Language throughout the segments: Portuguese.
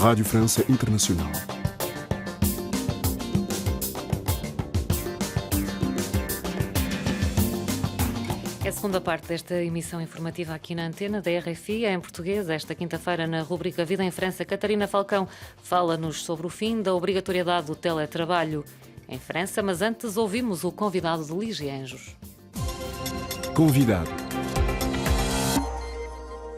Rádio França Internacional. É a segunda parte desta emissão informativa aqui na antena da RFI, em português. Esta quinta-feira, na rubrica Vida em França, Catarina Falcão fala-nos sobre o fim da obrigatoriedade do teletrabalho em França, mas antes ouvimos o convidado de Ligia Anjos. Convidado.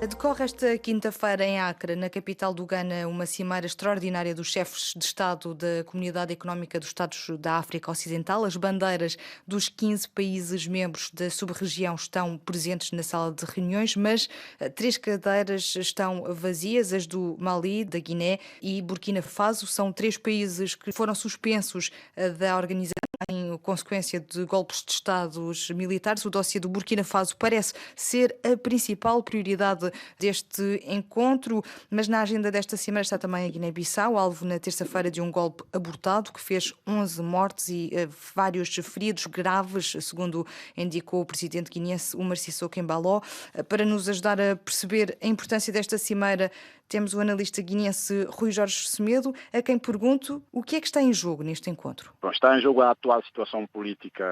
Decorre esta quinta-feira em Acre, na capital do Ghana, uma cimeira extraordinária dos chefes de Estado da Comunidade Económica dos Estados da África Ocidental. As bandeiras dos 15 países membros da sub-região estão presentes na sala de reuniões, mas 3 cadeiras estão vazias, as do Mali, da Guiné e Burkina Faso. São 3 países que foram suspensos da organização em consequência de golpes de Estados militares. O dossiê do Burkina Faso parece ser a principal prioridade deste encontro, mas na agenda desta semana está também a Guiné-Bissau, alvo na terça-feira de um golpe abortado que fez 11 mortes e vários feridos graves, segundo indicou o presidente guineense Umar Sissoko Embaló. Para nos ajudar a perceber a importância desta cimeira, temos o analista guineense Rui Jorge Semedo, a quem pergunto o que é que está em jogo neste encontro. Está em jogo a atual situação política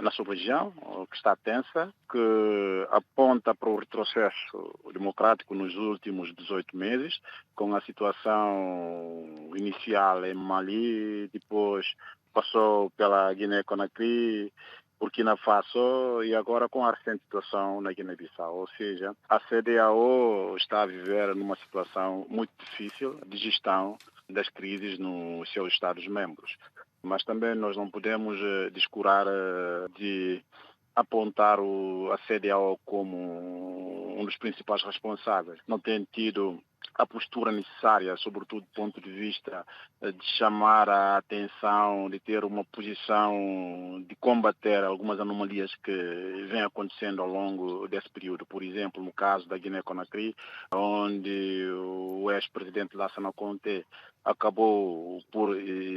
na sua região, que está tensa, que aponta para o retrocesso democrático nos últimos 18 meses, com a situação inicial em Mali, depois passou pela Guiné-Conakry, Burkina Faso e agora com a recente situação na Guiné-Bissau. Ou seja, a CEDEAO está a viver numa situação muito difícil de gestão das crises nos seus Estados-membros. Mas também nós não podemos descurar de apontar a CEDEAO como um dos principais responsáveis. Não tem tido a postura necessária, sobretudo do ponto de vista de chamar a atenção, de ter uma posição de combater algumas anomalias que vêm acontecendo ao longo desse período. Por exemplo, no caso da Guiné-Conakry, onde o ex-presidente Lassana Conté acabou por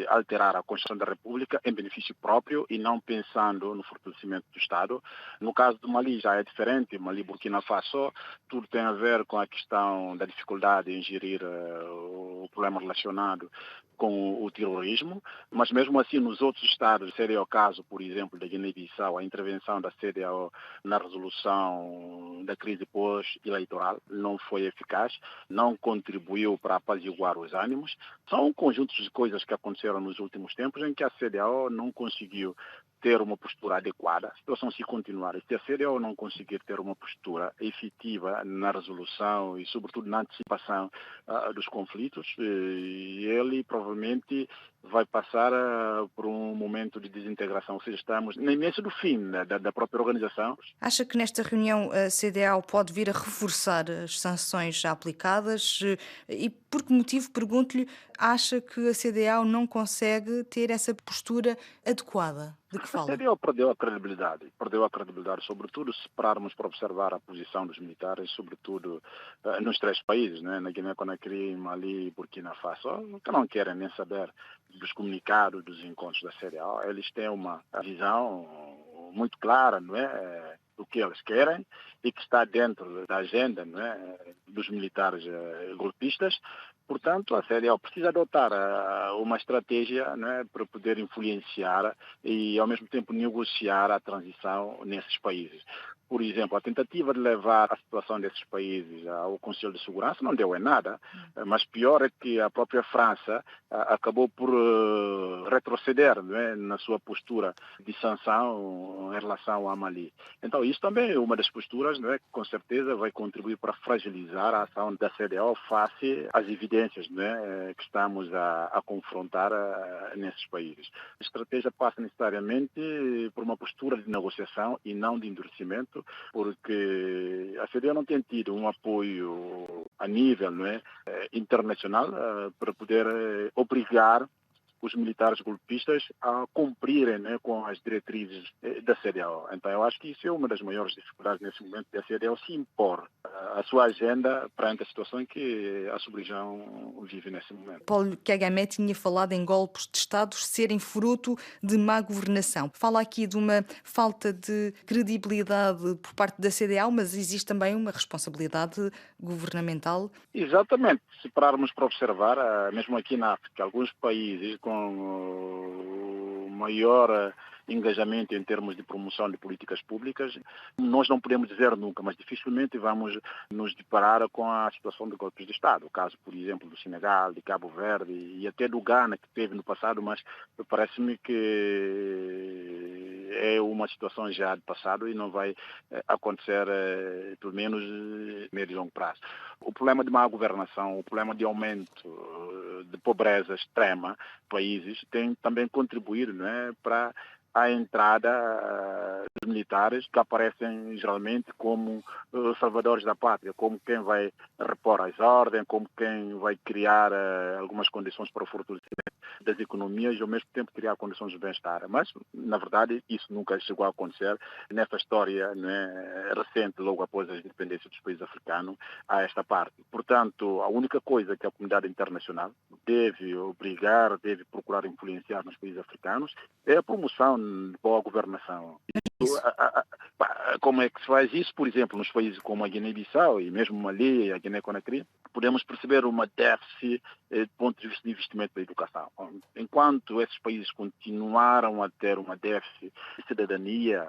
alterar a Constituição da República em benefício próprio e não pensando no fortalecimento do Estado. No caso do Mali já é diferente, Mali, Burkina Faso, tudo tem a ver com a questão da dificuldade em gerir o problema relacionado com o terrorismo, mas mesmo assim nos outros estados, seria o caso, por exemplo, da Guiné-Bissau, a intervenção da CEDEAO na resolução da crise pós-eleitoral não foi eficaz, não contribuiu para apaziguar os ânimos. São um conjunto de coisas que aconteceram nos últimos tempos em que a CEDEAO não conseguiu ter uma postura adequada. A situação se continuar, se a CEDEAO não conseguir ter uma postura efetiva na resolução e sobretudo na antecipação dos conflitos, ele provavelmente vai passar por um momento de desintegração, ou seja, estamos no início do fim da própria organização. Acha que nesta reunião a CEDEAO pode vir a reforçar as sanções já aplicadas e por que motivo, pergunto-lhe, acha que a CEDEAO não consegue ter essa postura adequada? De que fala? A CEDEAO perdeu a credibilidade, sobretudo se pararmos para observar a posição dos militares, sobretudo nos 3 países, né? Na Guiné-Conakry, Mali e Burkina Faso, que não querem nem saber dos comunicados, dos encontros da CEDEAO. Eles têm uma visão muito clara, não é, do que eles querem e que está dentro da agenda, não é, dos militares golpistas. Portanto, a CEDEAO precisa adotar uma estratégia, não é, para poder influenciar e, ao mesmo tempo, negociar a transição nesses países. Por exemplo, a tentativa de levar a situação desses países ao Conselho de Segurança não deu em nada, mas pior é que a própria França acabou por retroceder, não é, na sua postura de sanção em relação ao Mali. Então, isso também é uma das posturas, não é, que com certeza vai contribuir para fragilizar a ação da CEDEAO face às evidências, não é, que estamos a confrontar nesses países. A estratégia passa necessariamente por uma postura de negociação e não de endurecimento, porque a CEDEAO não tem tido um apoio a nível, não é, internacional para poder obrigar os militares golpistas a cumprirem, né, com as diretrizes da CEDEAO. Então eu acho que isso é uma das maiores dificuldades nesse momento da CEDEAO se impor a sua agenda perante a situação em que a sub-região vive nesse momento. Paulo Kagame tinha falado em golpes de Estados serem fruto de má governação. Fala aqui de uma falta de credibilidade por parte da CEDEAO, mas existe também uma responsabilidade governamental. Exatamente. Se pararmos para observar, mesmo aqui na África, alguns países com maior engajamento em termos de promoção de políticas públicas, nós não podemos dizer nunca, mas dificilmente vamos nos deparar com a situação de golpes de Estado. O caso, por exemplo, do Senegal, de Cabo Verde e até do Ghana, que teve no passado, mas parece-me que é uma situação já de passado e não vai acontecer, pelo menos, médio e longo prazo. O problema de má governação, o problema de aumento de pobreza extrema, países, tem também contribuído, não é, para a entrada dos militares, que aparecem geralmente como salvadores da pátria, como quem vai repor as ordens, como quem vai criar algumas condições para o fortalecimento das economias e ao mesmo tempo criar condições de bem-estar. Mas, na verdade, isso nunca chegou a acontecer nessa história, né, recente, logo após a independência dos países africanos, a esta parte. Portanto, a única coisa que a comunidade internacional deve obrigar, deve procurar influenciar nos países africanos é a promoção de boa governação. Como é que se faz isso? Por exemplo, nos países como a Guiné-Bissau e mesmo Mali e a Guiné-Conakry, podemos perceber uma déficit do ponto de vista de investimento da educação. Enquanto esses países continuaram a ter uma déficit de cidadania,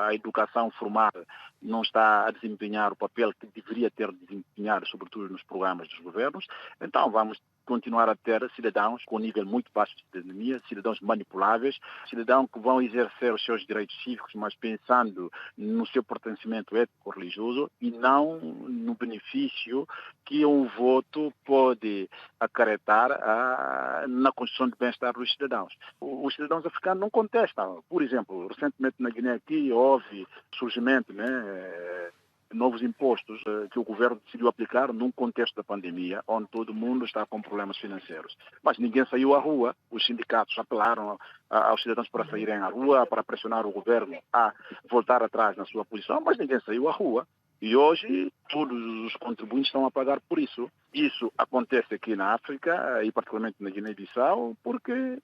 a educação formada não está a desempenhar o papel que deveria ter desempenhado, sobretudo nos programas dos governos, então vamos continuar a ter cidadãos com nível muito baixo de cidadania, cidadãos manipuláveis, cidadãos que vão exercer os seus direitos cívicos, mas pensando no seu pertencimento étnico-religioso e não no benefício que um voto pode acarretar na construção de bem-estar dos cidadãos. Os cidadãos africanos não contestam. Por exemplo, recentemente na Guiné aqui houve surgimento, né, novos impostos que o governo decidiu aplicar num contexto da pandemia, onde todo mundo está com problemas financeiros. Mas ninguém saiu à rua, os sindicatos apelaram aos cidadãos para saírem à rua, para pressionar o governo a voltar atrás na sua posição, mas ninguém saiu à rua. E hoje todos os contribuintes estão a pagar por isso. Isso acontece aqui na África, e particularmente na Guiné-Bissau, porque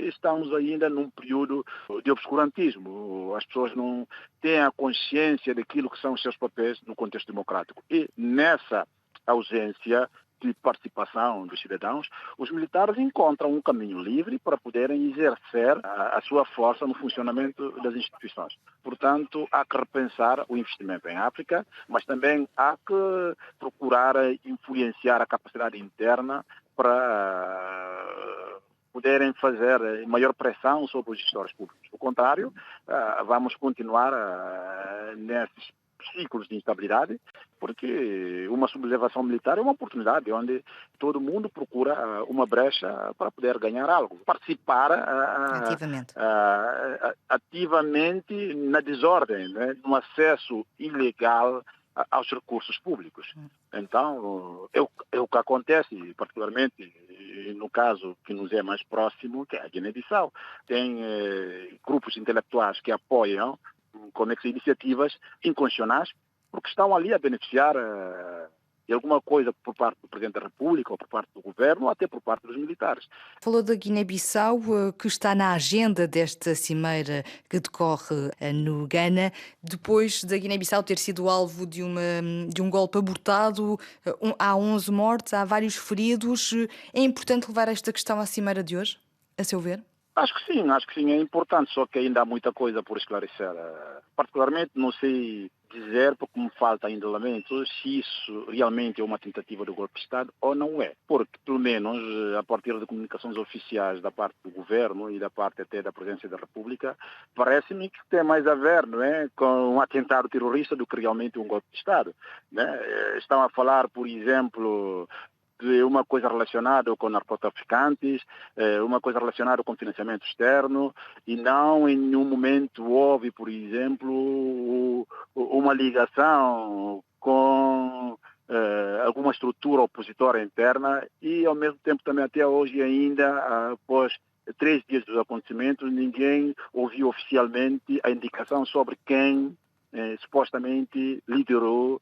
estamos ainda num período de obscurantismo. As pessoas não têm a consciência daquilo que são os seus papéis no contexto democrático. E nessa ausência de participação dos cidadãos, os militares encontram um caminho livre para poderem exercer a sua força no funcionamento das instituições. Portanto, há que repensar o investimento em África, mas também há que procurar influenciar a capacidade interna para poderem fazer maior pressão sobre os gestores públicos. Do contrário, vamos continuar nesses ciclos de instabilidade, porque uma sublevação militar é uma oportunidade onde todo mundo procura uma brecha para poder ganhar algo, participar ativamente na desordem, né, no acesso ilegal aos recursos públicos. Então, é o que acontece, particularmente no caso que nos é mais próximo, que é a Guiné-Bissau. Tem grupos intelectuais que apoiam conexas iniciativas inconstitucionais, porque estão ali a beneficiar de alguma coisa por parte do Presidente da República, ou por parte do Governo, ou até por parte dos militares. Falou da Guiné-Bissau, que está na agenda desta cimeira que decorre no Ghana, depois da Guiné-Bissau ter sido alvo de um golpe abortado, há 11 mortes, há vários feridos. É importante levar esta questão à cimeira de hoje, a seu ver? Acho que sim, é importante, só que ainda há muita coisa por esclarecer. Particularmente, não sei dizer, porque me falta ainda elementos, se isso realmente é uma tentativa de golpe de Estado ou não é. Porque, pelo menos, a partir de comunicações oficiais da parte do Governo e da parte até da Presidência da República, parece-me que tem mais a ver, não é, com um atentado terrorista do que realmente um golpe de Estado, né? Estão a falar, por exemplo, de uma coisa relacionada com narcotraficantes, uma coisa relacionada com financiamento externo, e não em nenhum momento houve, por exemplo, uma ligação com alguma estrutura opositora interna e, ao mesmo tempo, também até hoje ainda, após 3 dias dos acontecimentos, ninguém ouviu oficialmente a indicação sobre quem supostamente liderou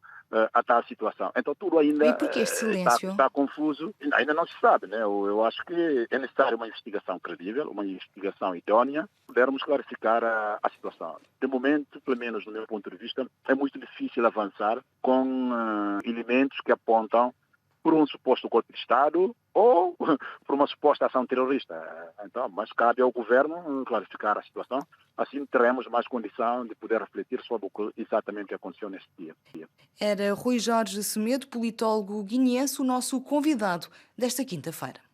a tal situação. Então tudo ainda E por que este silêncio? está confuso, ainda não se sabe, né? Eu acho que é necessário uma investigação credível, uma investigação idónea, pudermos clarificar a situação. De momento, pelo menos do meu ponto de vista, é muito difícil avançar com elementos que apontam por um suposto golpe de Estado ou por uma suposta ação terrorista. Então, mas cabe ao governo clarificar a situação, assim teremos mais condição de poder refletir sobre o que exatamente aconteceu neste dia. Era Rui Jorge Semedo, politólogo guineense, o nosso convidado desta quinta-feira.